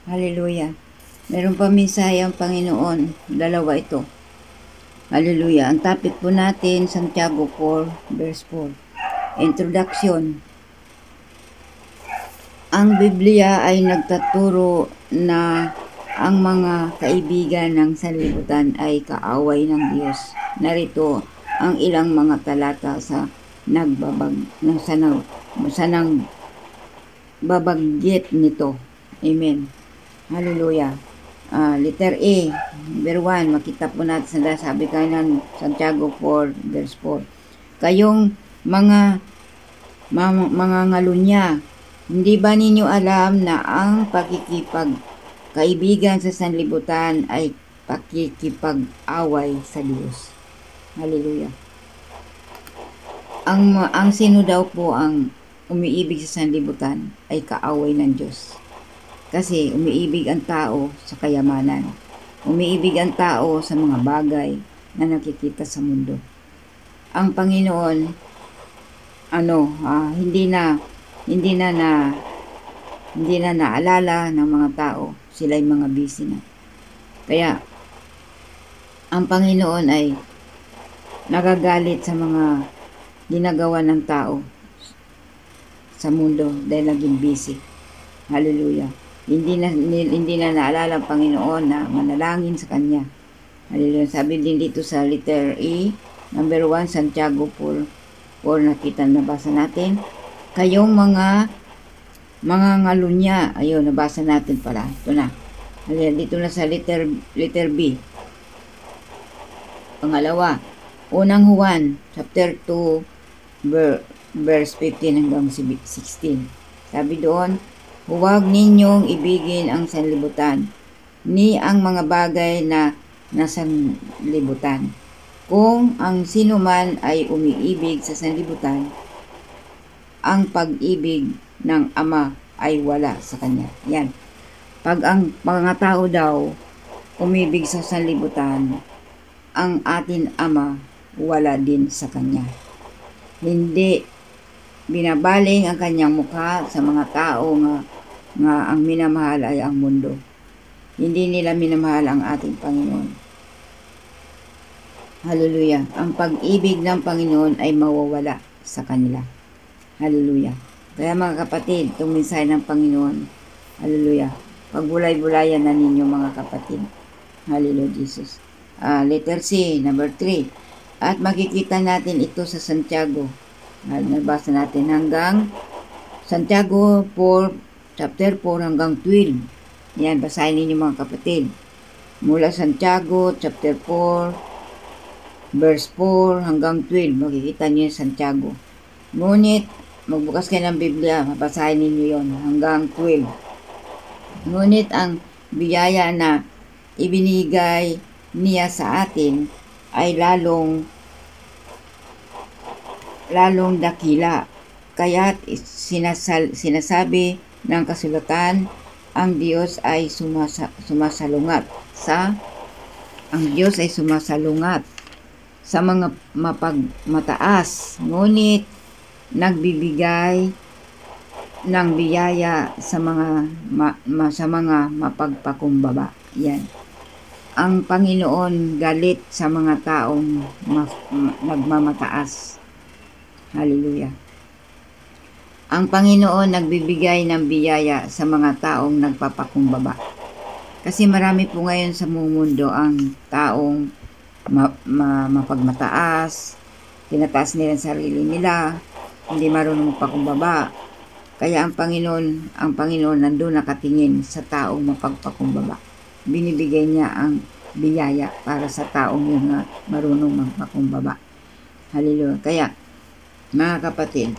Hallelujah. Meron pa mensahe ang Panginoon. Dalawa ito. Hallelujah. Ang topic po natin, Santiago 4, verse 4. Introduction. Ang Biblia ay nagtaturo na ang mga kaibigan ng sanlibutan ay kaaway ng Diyos. Narito ang ilang mga talata sa sanang babagyet nito. Amen. Hallelujah. Letter A, number 1, makita po natin sa sabi kanan, Santiago 4, verse 4. Kayong mga ngalunya, hindi ba ninyo alam na ang pakikipagkaibigan sa sanlibutan ay pakikipag-away sa Diyos? Hallelujah. Ang sino daw po ang umiibig sa sanlibutan ay kaaway ng Diyos. Kasi umiibig ang tao sa kayamanan. Umiibig ang tao sa mga bagay na nakikita sa mundo. Ang Panginoon, hindi na naalala ng mga tao. Sila'y mga busy na. Kaya, ang Panginoon ay nagagalit sa mga ginagawa ng tao sa mundo dahil naging busy. Hallelujah. Hindi na naalala ang Panginoon na manalangin sa Kanya. Hallelujah. Sabi din dito sa letter E, number 1, Santiago 4, nakita, nabasa natin. Kayong mga ngalunya, ayun, nabasa natin pala. Ito na. Hallelujah. Dito na sa letter B. Pangalawa, unang Juan, chapter 2, verse 15 hanggang 16. Sabi doon, huwag ninyong ibigin ang sanlibutan, ni ang mga bagay na nasa libutan. Kung ang sino man ay umiibig sa sanlibutan, ang pag-ibig ng Ama ay wala sa kanya. Yan. Pag ang mga tao daw umibig sa sanlibutan, ang atin Ama wala din sa kanya. Hindi binabaling ang kanyang mukha sa mga tao nga ang minamahal ay ang mundo. Hindi nila minamahal ang ating Panginoon. Hallelujah. Ang pag-ibig ng Panginoon ay mawawala sa kanila. Hallelujah. Kaya mga kapatid, itong mensahe ng Panginoon, hallelujah, pagbulay-bulayan na ninyo mga kapatid. Hallelujah, Jesus. Letter C, number 3. At makikita natin ito sa Santiago. Nabasa natin hanggang Santiago 4, chapter 4 hanggang 12. Yan, basahin ninyo mga kapatid. Mula Santiago, chapter 4, verse 4 hanggang 12. Makikita niyo yung Santiago. Ngunit, magbukas kayo ng Biblia, mabasahin ninyo yon hanggang 12. Ngunit ang biyaya na ibinigay niya sa atin ay lalong dakila. Kaya't sinasabi ng kasulatan, ang Diyos ay sumasalungat sa mga mapagmataas, ngunit nagbibigay ng biyaya sa mga mapagpakumbaba. Yan. Ang Panginoon galit sa mga taong nagmamataas. Hallelujah. Ang Panginoon nagbibigay ng biyaya sa mga taong nagpapakumbaba. Kasi marami po ngayon sa mundo ang taong mapagmataas, tinataas nila ang sarili nila, hindi marunong magpakumbaba. Kaya ang Panginoon nandun nakatingin sa taong mapagpakumbaba. Binibigay niya ang biyaya para sa taong yun na marunong magpakumbaba. Hallelujah. Kaya, mga kapatid,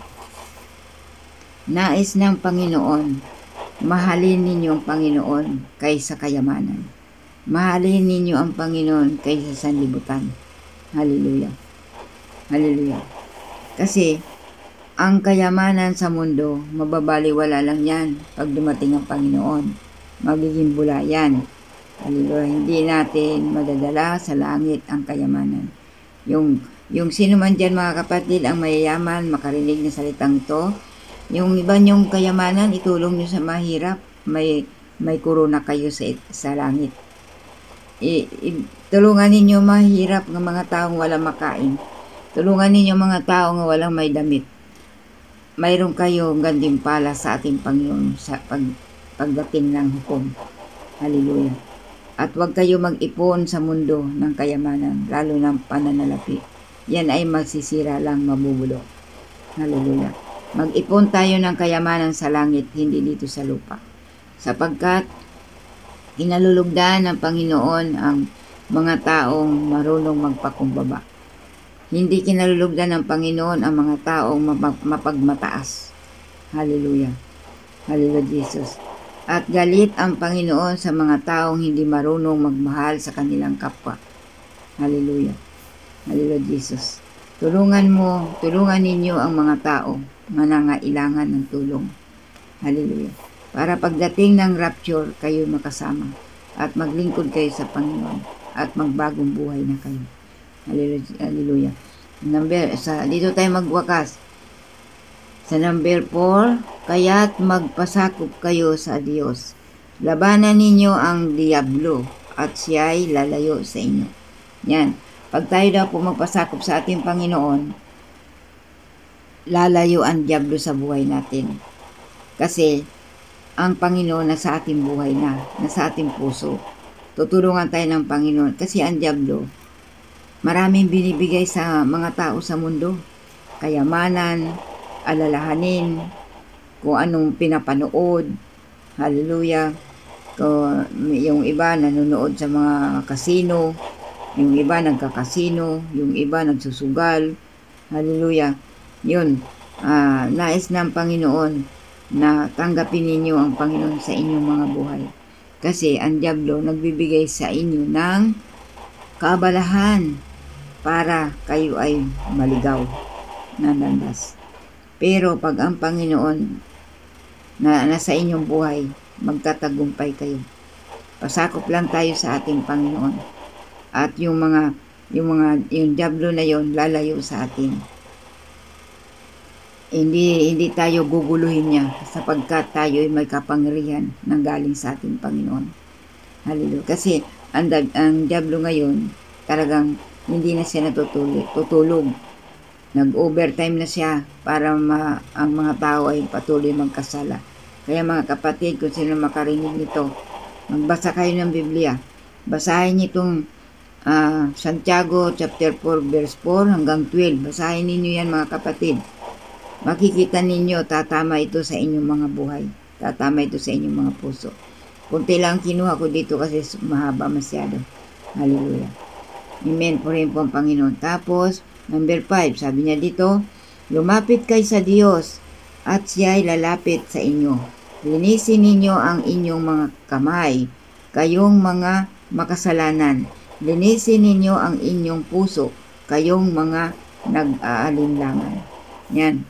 nais ng Panginoon, mahalin ninyo ang Panginoon kaysa kayamanan. Mahalin ninyo ang Panginoon kaysa sanlibutan. Hallelujah. Hallelujah. Kasi, ang kayamanan sa mundo, mababaliwala lang yan pag dumating ang Panginoon. Magiging bula yan. Hallelujah. Hindi natin madadala sa langit ang kayamanan. Yung sino man dyan mga kapatid ang mayayaman, makarinig ng salitang ito, yung iba niyong kayamanan, itulong niyo sa mahirap, may may korona kayo sa langit. Tulungan ninyo mahirap ng mga taong walang makain. Tulungan ninyo mga tao nga walang may damit. Mayroon kayo gantimpala sa ating Panginoon sa pagdating ng hukom. Hallelujah. At huwag kayo mag-ipon sa mundo ng kayamanan, lalo ng pananalapi. Yan ay magsisira lang, mabubulok. Hallelujah. Mag-ipon tayo ng kayamanan sa langit, hindi dito sa lupa. Sapagkat kinalulugdan ng Panginoon ang mga taong marunong magpakumbaba. Hindi kinalulugdan ng Panginoon ang mga taong mapagmataas. Hallelujah. Hallelujah, Jesus. At galit ang Panginoon sa mga taong hindi marunong magmahal sa kanilang kapwa. Hallelujah. Hallelujah, Jesus. Tulungan ninyo ang mga tao na nangailangan ng tulong. Hallelujah. Para pagdating ng rapture, kayo makasama at maglingkod kayo sa Panginoon at magbagong buhay na kayo. Hallelujah. Dito tayo magwakas. Sa number 4, kaya't magpasakop kayo sa Diyos. Labanan ninyo ang diablo at siya'y lalayo sa inyo. Yan. Pag tayo daw po magpasakop sa ating Panginoon, lalayo ang diablo sa buhay natin. Kasi ang Panginoon nasa ating buhay na, nasa ating puso. Tutulungan tayo ng Panginoon kasi ang diablo, maraming binibigay sa mga tao sa mundo. Kayamanan, alalahanin, kung anong pinapanood. Hallelujah. Yung iba nanonood sa mga kasino, yung iba nagkakasino, yung iba nagsusugal. Hallelujah. Yun, nais ng Panginoon na tanggapin ninyo ang Panginoon sa inyong mga buhay. Kasi ang diablo nagbibigay sa inyo ng kaabalahan para kayo ay maligaw na landas. Pero pag ang Panginoon na nasa inyong buhay, magtatagumpay kayo. Pasakop lang tayo sa ating Panginoon. At yung diablo na yon lalayo sa atin. Hindi tayo guguluhin niya sapagkat tayo ay may kapangyarihan nang galing sa ating Panginoon. Hallelujah. Kasi ang diablo ngayon, talagang hindi na siya tutulog. Nag-overtime na siya para ang mga tao ay patuloy magkasala. Kaya mga kapatid, kung sino makarinig nito, magbasa kayo ng Biblia. Basahin niyo itong Santiago chapter 4 verse 4 hanggang 12. Basahin ninyo yan mga kapatid. Makikita ninyo, tatama ito sa inyong mga buhay. Tatama ito sa inyong mga puso. Kunti lang kinuha ko dito kasi mahaba masyado. Hallelujah. Amen. Purihin po ang Panginoon. Tapos, number 5, sabi niya dito, lumapit kayo sa Diyos at siya'y lalapit sa inyo. Linisin ninyo ang inyong mga kamay, kayong mga makasalanan. Linisin ninyo ang inyong puso, kayong mga nag-aalinlangan. Yan.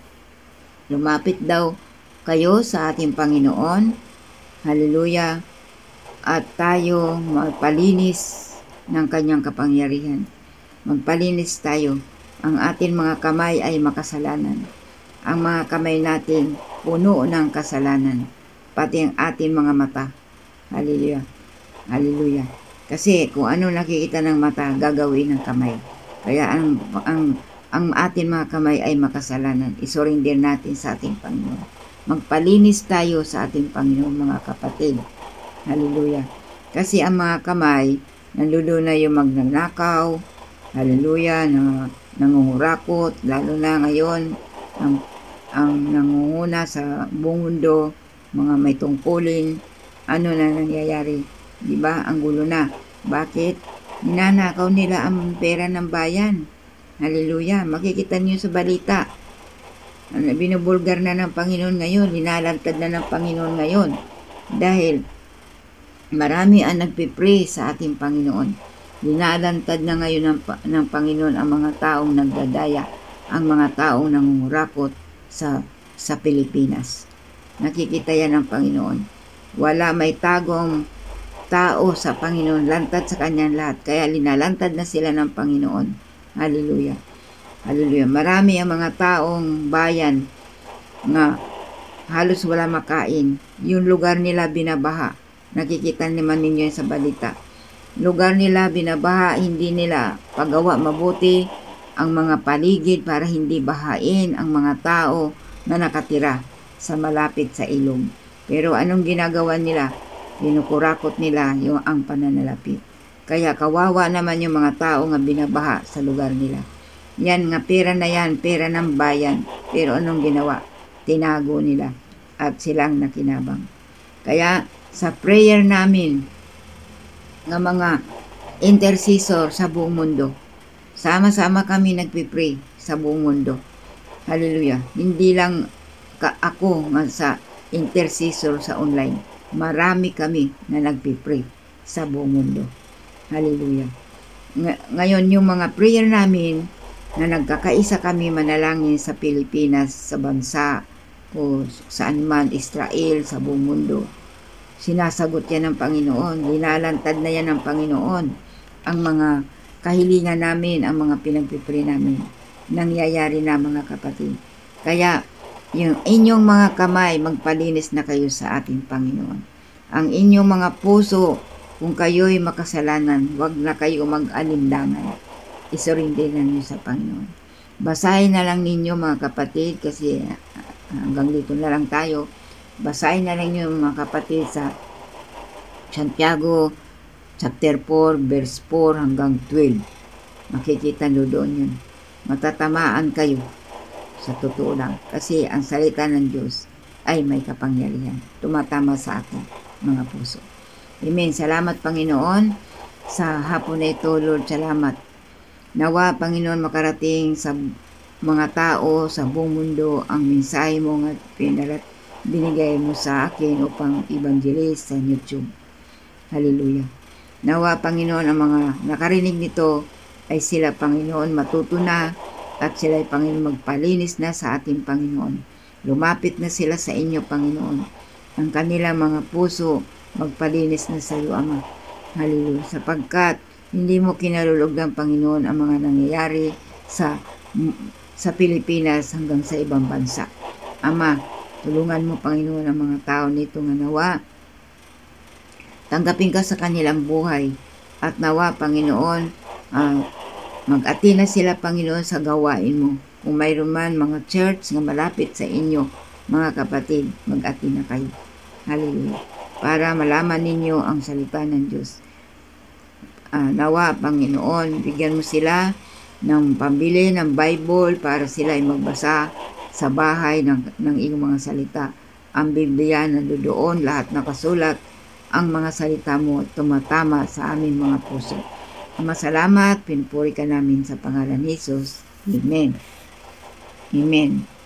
Lumapit daw kayo sa ating Panginoon. Hallelujah. At tayo magpalinis ng kanyang kapangyarihan. Magpalinis tayo. Ang ating mga kamay ay makasalanan. Ang mga kamay natin puno ng kasalanan. Pati ang ating mga mata. Hallelujah. Hallelujah. Kasi kung ano nakikita ng mata, gagawin ng kamay. Kaya ang ating mga kamay ay makasalanan. Isurrender natin sa ating Panginoon. Magpalinis tayo sa ating Panginoon mga kapatid. Hallelujah. Kasi ang mga kamay, nandun na yung magnanakaw. Hallelujah. Nangungurakot. Lalo na ngayon, ang nangunguna sa buong mundo, mga may tungkulin. Ano na nangyayari? Diba? Ang gulo na. Bakit? Ninanakaw nila ang pera ng bayan. Hallelujah. Makikita niyo sa balita. Binubulgar na ng Panginoon ngayon. Linalantad na ng Panginoon ngayon. Dahil marami ang nagpipray sa ating Panginoon. Linalantad na ngayon ng Panginoon ang mga taong nagdadaya. Ang mga taong nangungurakot sa Pilipinas. Nakikita yan ng Panginoon. Wala may tagong tao sa Panginoon. Lantad sa kanyang lahat. Kaya linalantad na sila ng Panginoon. Hallelujah. Hallelujah. Marami ang mga taong bayan na halos wala makain. Yung lugar nila binabaha. Nakikita naman ninyo sa balita. Lugar nila binabaha, hindi nila pagawa mabuti ang mga paligid para hindi bahain ang mga tao na nakatira sa malapit sa ilog. Pero anong ginagawa nila? Kinukurakot nila ang pananalapi. Kaya kawawa naman yung mga tao nga binabaha sa lugar nila. Yan nga pera na yan, pera ng bayan. Pero anong ginawa? Tinago nila at silang nakinabang. Kaya sa prayer namin ng mga intercessor sa buong mundo, sama-sama kami nagpipray sa buong mundo. Hallelujah. Hindi lang ako nga sa intercessor sa online. Marami kami na nagpipray sa buong mundo. Hallelujah. Ngayon yung mga prayer namin na nagkakaisa kami manalangin sa Pilipinas, sa bansa o saan man, Israel, sa buong mundo. Sinasagot yan ng Panginoon. Linalantad na yan ng Panginoon. Ang mga kahilingan namin, ang mga pinagpipray namin, nangyayari na mga kapatid. Kaya yung inyong mga kamay, magpalinis na kayo sa ating Panginoon. Ang inyong mga puso, kung kayo'y makasalanan, huwag na kayo mag-alinlangan. Isurrenderan niyo sa Panginoon. Basahin na lang ninyo mga kapatid, kasi hanggang dito na lang tayo. Basahin na lang niyo mga kapatid sa Santiago chapter 4 verse 4 hanggang 12. Makikita nyo doon yun. Matatamaan kayo sa totoo lang. Kasi ang salita ng Diyos ay may kapangyarihan. Tumatama sa ating mga puso. Amen. Salamat Panginoon sa hapon na ito, Lord. Salamat. Nawa Panginoon makarating sa mga tao sa buong mundo ang mensahe mo at binigay mo sa akin upang evangelist sa YouTube. Hallelujah. Nawa Panginoon ang mga nakarinig nito ay sila Panginoon matuto na at sila Panginoon magpalinis na sa ating Panginoon. Lumapit na sila sa inyo Panginoon. Ang kanilang mga puso magpalinis na sa iyo Ama. Hallelujah. Sapagkat hindi mo kinalulog ng Panginoon ang mga nangyayari sa Pilipinas hanggang sa ibang bansa. Ama, tulungan mo Panginoon ang mga tao nito nga nawa. Tanggapin ka sa kanilang buhay at nawa Panginoon, mag-ati na sila Panginoon sa gawain mo. Kung mayroon man mga church nga malapit sa inyo, mga kapatid, mag-ati na kayo. Hallelujah. Para malaman ninyo ang salita ng Diyos. Nawa Panginoon, bigyan mo sila ng pambili ng Bible para sila ay magbasa sa bahay ng iyong mga salita. Ang Biblia nandoon, lahat nakasulat. Ang mga salita mo tumatama sa aming mga puso. Ama, salamat, pinupuri ka namin sa pangalan ni Jesus. Amen. Amen.